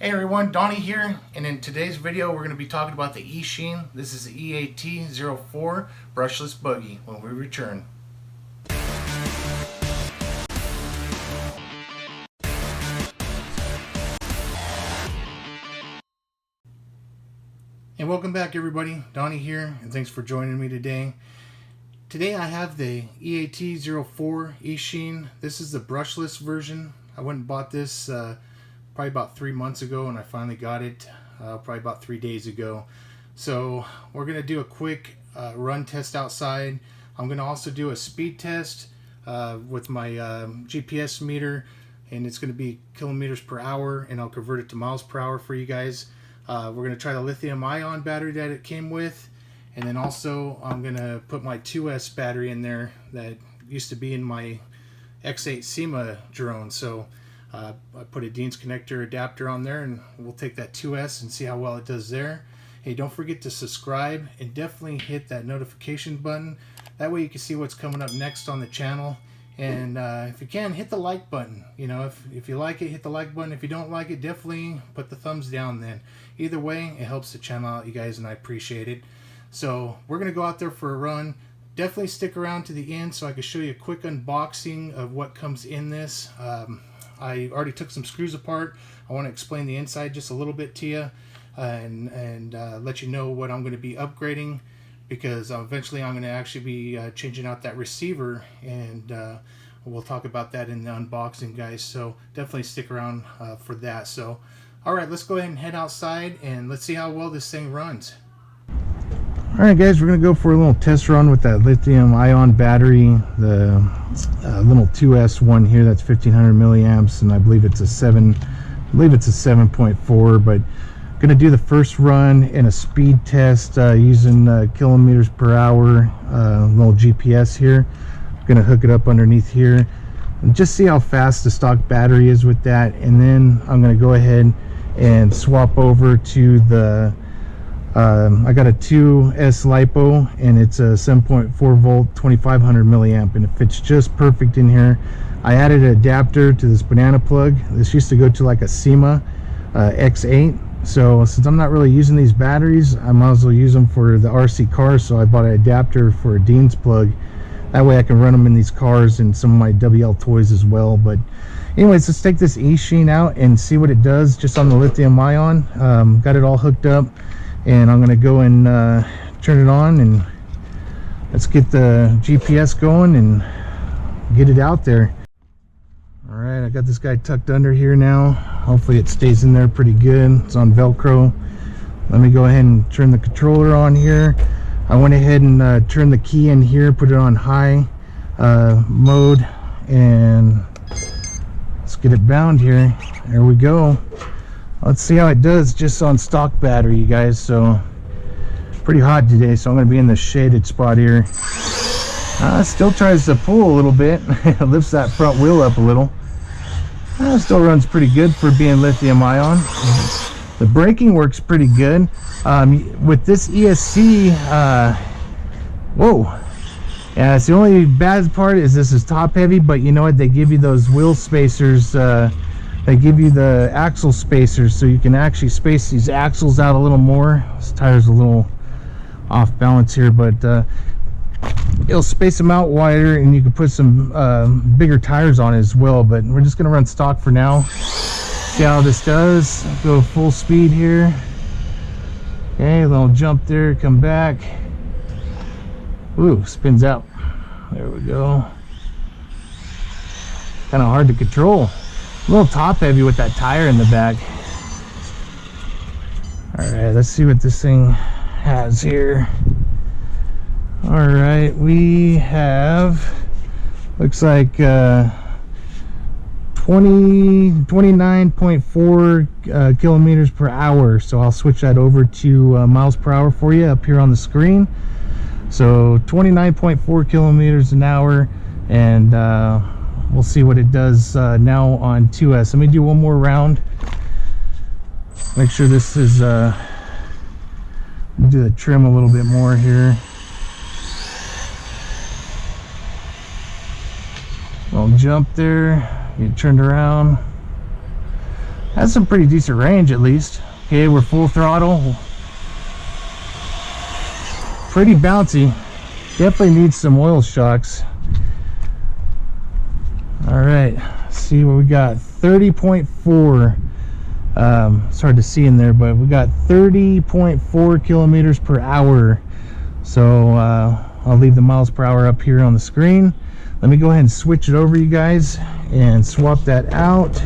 Hey everyone, Donnie here, and in today's video we're going to be talking about the Eachine. This is the EAT04 brushless buggy when we return. And welcome back everybody, Donnie here, and thanks for joining me today. Today I have the EAT04 Eachine. This is the brushless version. I went and bought this probably about 3 months ago, and I finally got it probably about 3 days ago. So we're gonna do a quick run test outside. I'm gonna also do a speed test with my GPS meter, and it's gonna be kilometers per hour, and I'll convert it to miles per hour for you guys. We're gonna try the lithium ion battery that it came with, and then also I'm gonna put my 2S battery in there that used to be in my X8 SEMA drone. So I put a Dean's connector adapter on there, and we'll take that 2S and see how well it does there. Hey, don't forget to subscribe and definitely hit that notification button. That way you can see what's coming up next on the channel. And if you can, hit the like button. You know, if you like it, hit the like button. If you don't like it, definitely put the thumbs down then. Either way, it helps the channel out, you guys, and I appreciate it. So we're going to go out there for a run. Definitely stick around to the end so I can show you a quick unboxing of what comes in this. I already took some screws apart. I want to explain the inside just a little bit to you, and let you know what I'm going to be upgrading, because eventually I'm going to actually be changing out that receiver, and we'll talk about that in the unboxing, guys. So definitely stick around for that. So alright, let's go ahead and head outside and let's see how well this thing runs. Alright guys, we're going to go for a little test run with that lithium ion battery, the little 2S one here. That's 1500 milliamps, and I believe it's a 7.4, but I'm going to do the first run in a speed test using kilometers per hour, little GPS here. I'm going to hook it up underneath here and just see how fast the stock battery is with that, and then I'm going to go ahead and swap over to the I got a 2S LiPo, and it's a 7.4 volt 2500 milliamp, and it fits just perfect in here. I added an adapter to this banana plug. This used to go to like a SEMA X8, so since I'm not really using these batteries, I might as well use them for the RC cars. So I bought an adapter for a Dean's plug. That way I can run them in these cars and some of my WL toys as well. But anyways, let's take this Eachine out and see what it does just on the lithium ion. Got it all hooked up, and I'm gonna go and turn it on, and let's get the GPS going and get it out there. All right, I got this guy tucked under here now. Hopefully it stays in there pretty good. It's on Velcro. Let me go ahead and turn the controller on here. I went ahead and turned the key in here, put it on high mode, and let's get it bound here. There we go. Let's see how it does just on stock battery, you guys. So pretty hot today, so I'm going to be in the shaded spot here. Still tries to pull a little bit. Lifts that front wheel up a little. Still runs pretty good for being lithium ion. The braking works pretty good. With this ESC, whoa. Yeah, it's the only bad part is this is top heavy, but you know what? They give you those wheel spacers. They give you the axle spacers, so you can actually space these axles out a little more. This tire's a little off balance here, but it'll space them out wider, and you can put some bigger tires on it as well. But we're just going to run stock for now. See how this does. Go full speed here. Okay, little jump there, come back. Ooh, spins out. There we go. Kind of hard to control. A little top heavy with that tire in the back. Alright, let's see what this thing has here. Alright, we have, looks like 29.4 kilometers per hour. So I'll switch that over to miles per hour for you up here on the screen. So 29.4 kilometers an hour, and we'll see what it does now on 2S. Let me do one more round. Make sure this is, do the trim a little bit more here. Little jump there, get turned around. Has some pretty decent range at least. Okay, we're full throttle. Pretty bouncy. Definitely needs some oil shocks. All right, see what we got. 30.4. It's hard to see in there, but we got 30.4 kilometers per hour. So I'll leave the miles per hour up here on the screen. Let me go ahead and switch it over, you guys, and swap that out.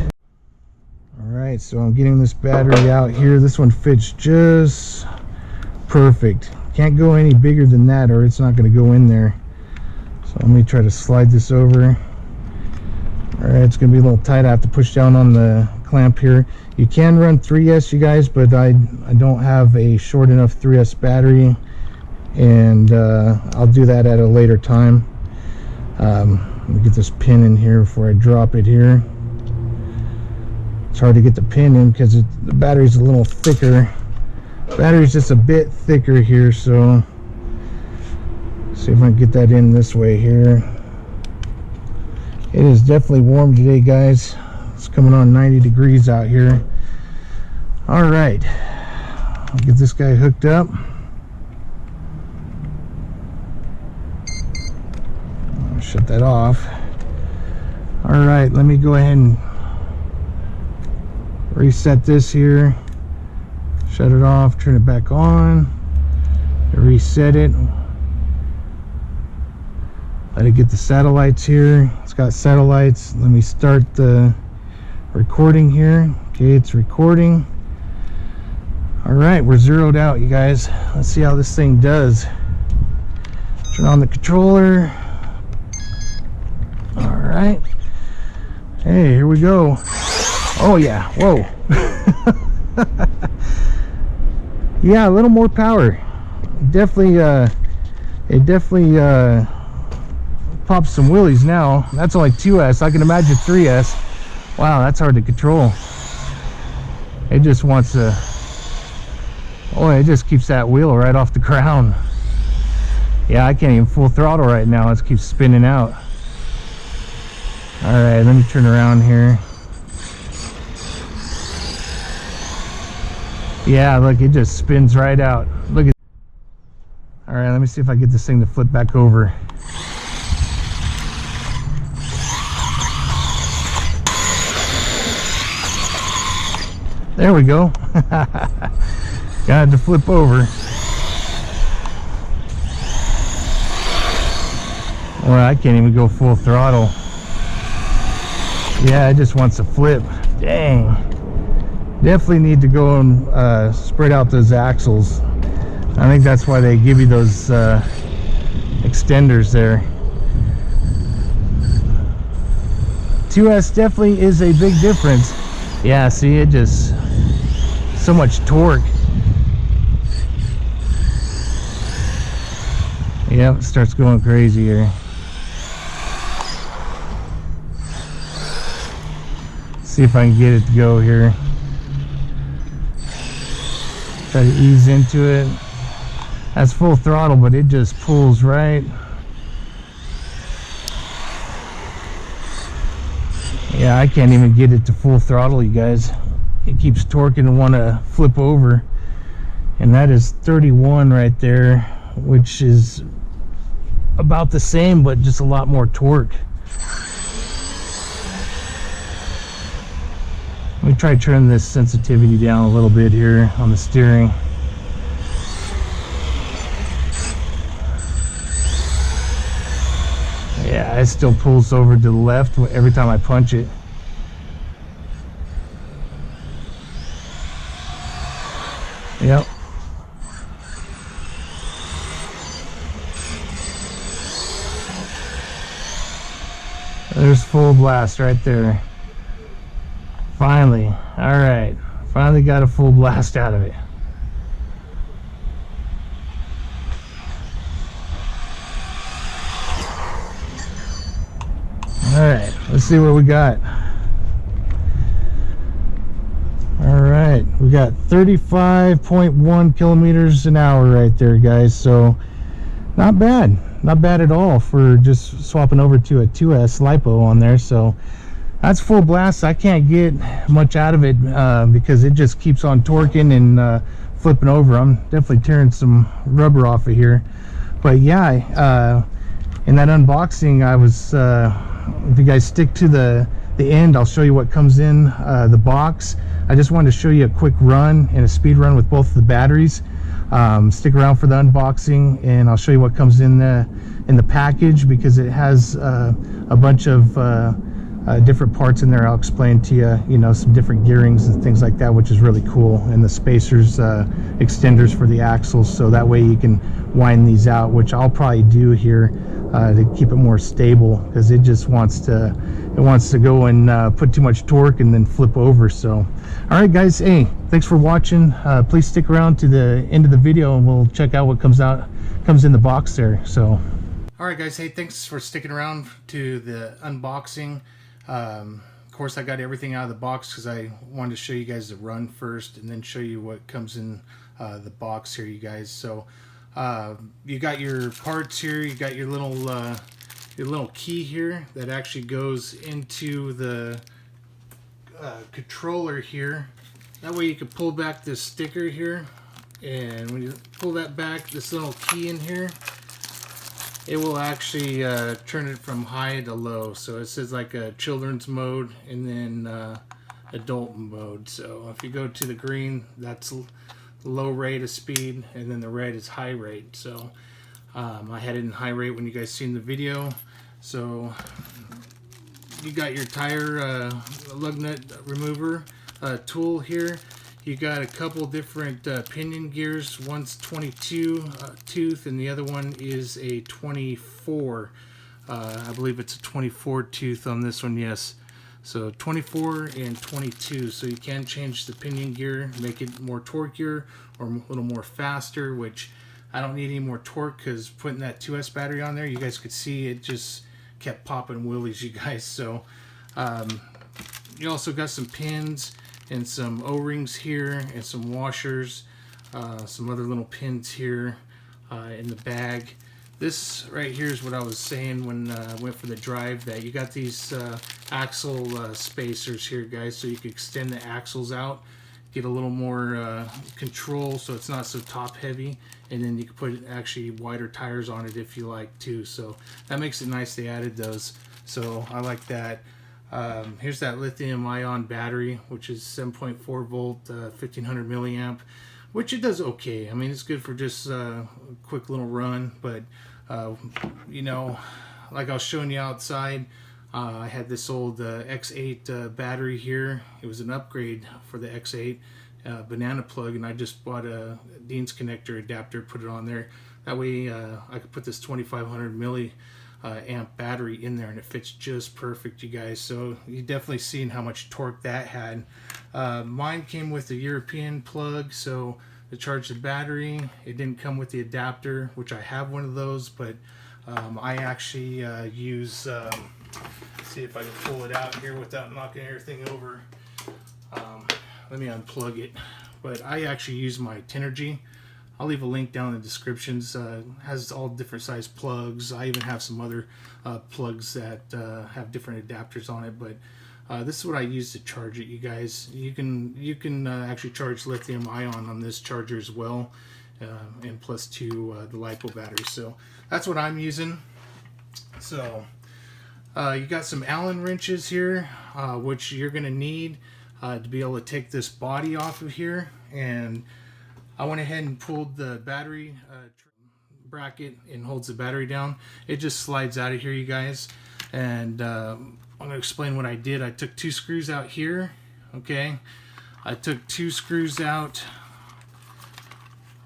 All right, so I'm getting this battery out here. This one fits just perfect. Can't go any bigger than that or it's not going to go in there. So let me try to slide this over. All right, it's going to be a little tight. I have to push down on the clamp here. You can run 3S, you guys, but I don't have a short enough 3S battery, and I'll do that at a later time. Let me get this pin in here before I drop it here. It's hard to get the pin in because the battery's a little thicker. Battery's just a bit thicker here, so see if I can get that in this way here. It is definitely warm today, guys. It's coming on 90 degrees out here. All right, I'll get this guy hooked up. I'll shut that off. All right, let me go ahead and reset this here. Shut it off, turn it back on, reset it. Let it get the satellites here. It's got satellites. Let me start the recording here. Okay, it's recording. All right, we're zeroed out, you guys. Let's see how this thing does. Turn on the controller. All right. Hey, here we go. Oh yeah, whoa. Yeah, a little more power. Definitely, it definitely pops some wheelies now. That's only 2S. I can imagine 3S. Wow, that's hard to control. It just wants to, oh, it just keeps that wheel right off the ground. Yeah, I can't even full throttle right now. It keeps spinning out. All right, let me turn around here. Yeah, look, it just spins right out. Look at. All right, let me see if I get this thing to flip back over. There we go. Got it to flip over. Well, I can't even go full throttle. Yeah, it just wants to flip. Dang. Definitely need to go and spread out those axles. I think that's why they give you those extenders there. 2S definitely is a big difference. Yeah, see, it just so much torque. Yep, it starts going crazy here. See if I can get it to go here. Try to ease into it. That's full throttle, but it just pulls right. Yeah, I can't even get it to full throttle, you guys. It keeps torquing and want to flip over. And that is 31 right there, which is about the same, but just a lot more torque. Let me try to turn this sensitivity down a little bit here on the steering. Yeah, it still pulls over to the left every time I punch it. Yep. There's full blast right there. Finally. All right. Finally got a full blast out of it. All right. Let's see what we got. All right. We got 35.1 kilometers an hour right there, guys. So not bad. Not bad at all for just swapping over to a 2S LiPo on there. So That's full blast. I can't get much out of it because it just keeps on torquing and flipping over. I'm definitely tearing some rubber off of here. But yeah, in that unboxing, I was, if you guys stick to the end, I'll show you what comes in the box. I just wanted to show you a quick run and a speed run with both the batteries. Stick around for the unboxing, and I'll show you what comes in the package, because it has a bunch of different parts in there. I'll explain to you, you know, some different gearings and things like that, which is really cool, and the spacers, extenders for the axles, so that way you can wind these out, which I'll probably do here to keep it more stable, because it just wants to go and put too much torque and then flip over. So all right guys, hey, thanks for watching. Please stick around to the end of the video and we'll check out what comes in the box there. So all right guys, hey, thanks for sticking around to the unboxing. Of course, I got everything out of the box because I wanted to show you guys the run first and then show you what comes in the box here, you guys. So you got your parts here. You got your little key here that actually goes into the controller here. That way you can pull back this sticker here, and when you pull that back, this little key in here, it will actually turn it from high to low. So it says like a children's mode and then adult mode. So if you go to the green, that's low rate of speed, and then the red is high rate. So I had it in high rate when you guys seen the video. So you got your tire lug nut remover tool here. You got a couple different pinion gears. One's 22 tooth and the other one is a 24. I believe it's a 24 tooth on this one, yes. So 24 and 22. So you can change the pinion gear, make it more torqueier or a little more faster, which I don't need any more torque because putting that 2S battery on there, you guys could see it just kept popping wheelies, you guys. So you also got some pins and some O-rings here and some washers, some other little pins here in the bag. This right here is what I was saying when I went for the drive, that you got these axle spacers here, guys, so you can extend the axles out, get a little more control so it's not so top heavy, and then you can put actually wider tires on it if you like too. So that makes it nice they added those, so I like that. Here's that lithium ion battery, which is 7.4 volt 1500 milliamp, which it does okay. I mean, it's good for just a quick little run, but you know, like I was showing you outside, I had this old X8 battery here. It was an upgrade for the X8 banana plug, and I just bought a Dean's connector adapter, put it on there. That way I could put this 2500 amp battery in there, and it fits just perfect, you guys. So you definitely seen how much torque that had. Mine came with a European plug, so to charge the battery, it didn't come with the adapter, which I have one of those, but I actually use, see if I can pull it out here without knocking everything over. Let me unplug it. But I actually use my Tenergy. I'll leave a link down in the descriptions. Has all different size plugs. I even have some other plugs that have different adapters on it, but this is what I use to charge it, you guys. You can actually charge lithium ion on this charger as well, and plus two the LiPo battery. So that's what I'm using. So you got some Allen wrenches here, which you're gonna need to be able to take this body off of here. And I went ahead and pulled the battery bracket and holds the battery down. It just slides out of here, you guys. And I'm going to explain what I did. I took two screws out here, okay? I took two screws out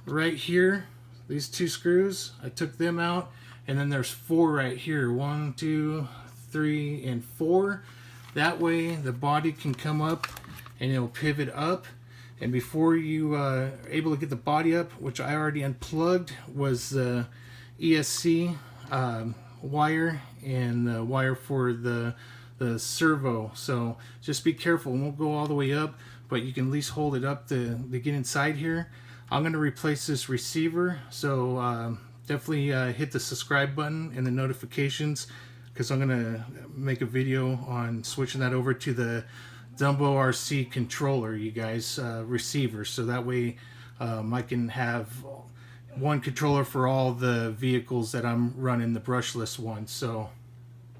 right here. These two screws, I took them out. And then there's four right here. 1, 2, 3, and 4. That way the body can come up and it'll pivot up. And before you are able to get the body up, which I already unplugged, was the ESC wire and the wire for the servo. So just be careful. It won't go all the way up, but you can at least hold it up to get inside here. I'm going to replace this receiver, so definitely hit the subscribe button and the notifications. because I'm gonna make a video on switching that over to the Dumbo RC controller, you guys, receiver, so that way I can have one controller for all the vehicles that I'm running the brushless one. So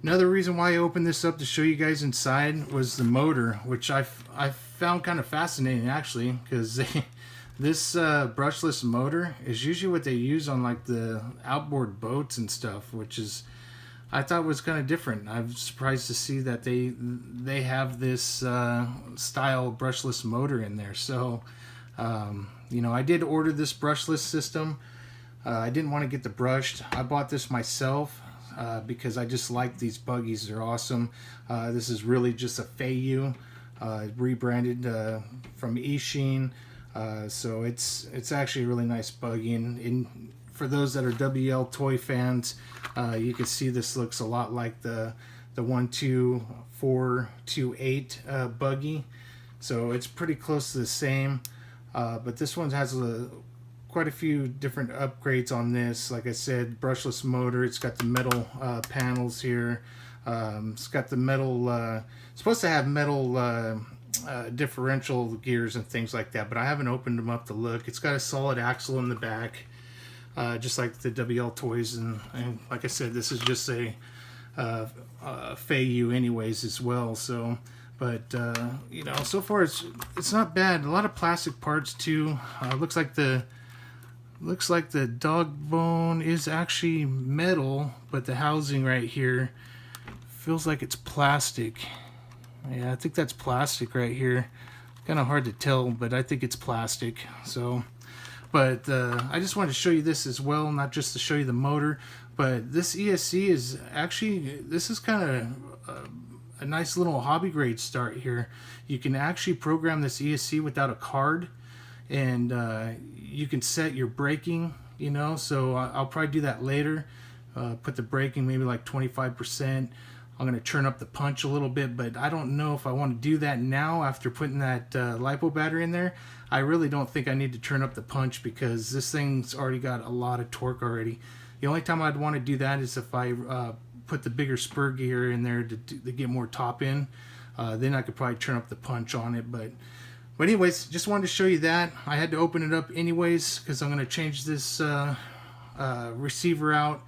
another reason why I opened this up to show you guys inside was the motor, which I found kind of fascinating actually, because this brushless motor is usually what they use on like the outboard boats and stuff, which is, I thought was kind of different. I'm surprised to see that they have this style brushless motor in there. So you know, I did order this brushless system. I didn't want to get the brushed. I bought this myself because I just like these buggies. They're awesome. This is really just a Feiyu, rebranded from Eachine. So it's actually a really nice buggy. And for those that are WL toy fans, you can see this looks a lot like the 12428 buggy. So it's pretty close to the same. But this one has quite a few different upgrades on this. Like I said, brushless motor. It's got the metal panels here. It's got the metal, supposed to have metal differential gears and things like that, but I haven't opened them up to look. It's got a solid axle in the back, just like the WL toys, and like I said, this is just a Feiyu anyways as well. So but you know, so far it's not bad. A lot of plastic parts too. Looks like the dog bone is actually metal, but the housing right here feels like it's plastic. Yeah, I think that's plastic right here. Kind of hard to tell, but I think it's plastic. So, but I just wanted to show you this as well, not just to show you the motor, but this ESC is actually, this is kind of a nice little hobby grade start here. You can actually program this ESC without a card, and you can set your braking, you know, so I'll probably do that later. Put the braking maybe like 25%. I'm going to turn up the punch a little bit, but I don't know if I want to do that now after putting that LiPo battery in there. I really don't think I need to turn up the punch because this thing's already got a lot of torque already. The only time I'd want to do that is if I put the bigger spur gear in there to get more top in. Then I could probably turn up the punch on it. But anyways, just wanted to show you that. I had to open it up anyways because I'm going to change this receiver out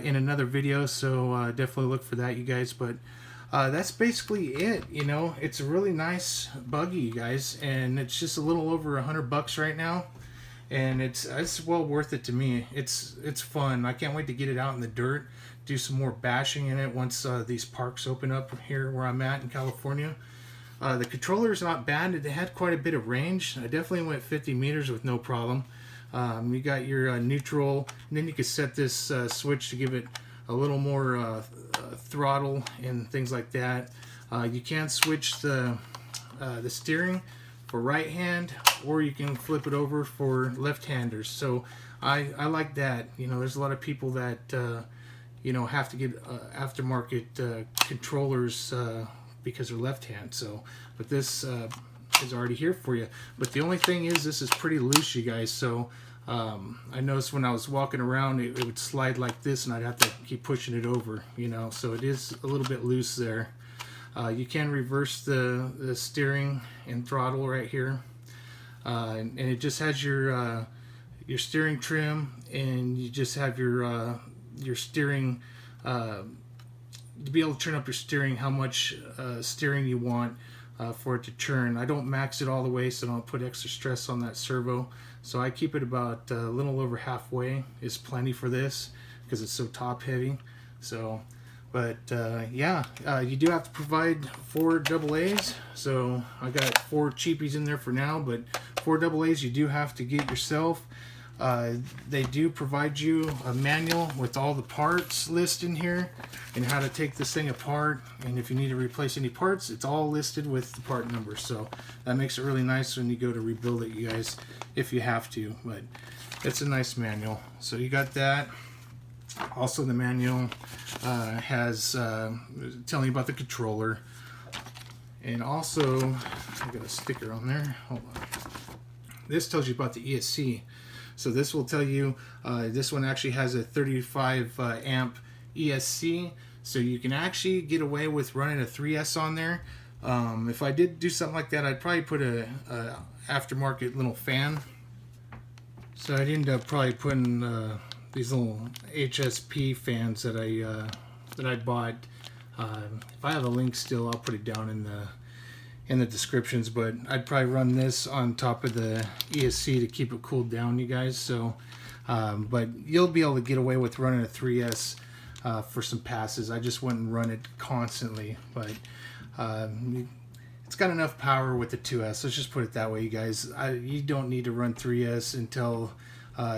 in another video, so definitely look for that, you guys. But that's basically it. You know, it's a really nice buggy, you guys, and it's just a little over $100 right now, and it's well worth it to me. It's fun. I can't wait to get it out in the dirt, do some more bashing in it once these parks open up here where I'm at in California. The controller is not bad. It had quite a bit of range. I definitely went 50 meters with no problem. You got your neutral, and then you can set this switch to give it a little more throttle and things like that. You can switch the steering for right hand, or you can flip it over for left-handers. So I like that. You know, there's a lot of people that you know, have to get aftermarket controllers because they're left-hand. So, but this is already here for you. But the only thing is, this is pretty loose, you guys. So I noticed when I was walking around, it would slide like this, and I'd have to keep pushing it over, you know. So it is a little bit loose there. You can reverse the steering and throttle right here, and it just has your steering trim, and you just have your steering to be able to turn up your steering, how much steering you want for it to turn. I don't max it all the way, so I don't put extra stress on that servo. So I keep it about a little over halfway is plenty for this because it's so top heavy. So, but yeah, you do have to provide 4 AA's. So I got 4 cheapies in there for now, but 4 AA's you do have to get yourself. They do provide you a manual with all the parts listed in here and how to take this thing apart, and if you need to replace any parts, it's all listed with the part number. So that makes it really nice when you go to rebuild it, you guys, if you have to. But it's a nice manual. So you got that. Also, the manual has telling you about the controller, and also I got a sticker on there. Hold on. This tells you about the ESC. So this will tell you, this one actually has a 35 amp ESC. so you can actually get away with running a 3S on there. If I did do something like that, I'd probably put a aftermarket little fan. So I'd end up probably putting these little HSP fans that I bought. If I have a link still, I'll put it down in the descriptions. But I'd probably run this on top of the ESC to keep it cooled down, you guys. So, but you'll be able to get away with running a 3S for some passes. I just wouldn't run it constantly, but it's got enough power with the 2S. Let's just put it that way, you guys. You don't need to run 3S until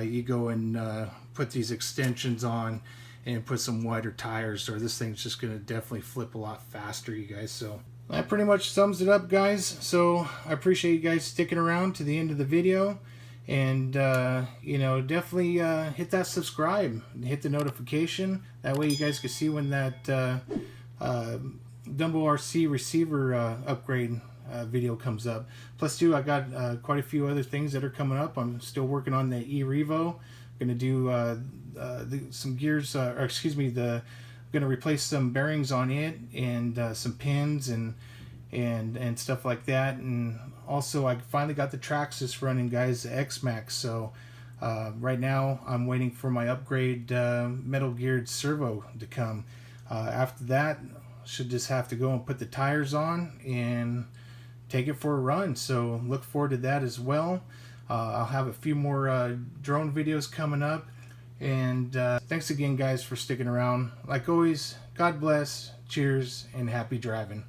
you go and put these extensions on and put some wider tires, or this thing's just going to definitely flip a lot faster, you guys. So that pretty much sums it up, guys. So I appreciate you guys sticking around to the end of the video, and you know, definitely hit that subscribe and hit the notification. That way you guys can see when that Dumbo RC receiver upgrade video comes up. Plus too, I got quite a few other things that are coming up. I'm still working on the E-Revo. Gonna do some gears, or excuse me, gonna replace some bearings on it, and some pins and stuff like that. And also, I finally got the Traxxas running, guys, the X-Max. So right now I'm waiting for my upgrade metal geared servo to come. After that, should just have to go and put the tires on and take it for a run. So look forward to that as well. I'll have a few more drone videos coming up, and thanks again, guys, for sticking around. Like always, God bless, cheers, and happy driving.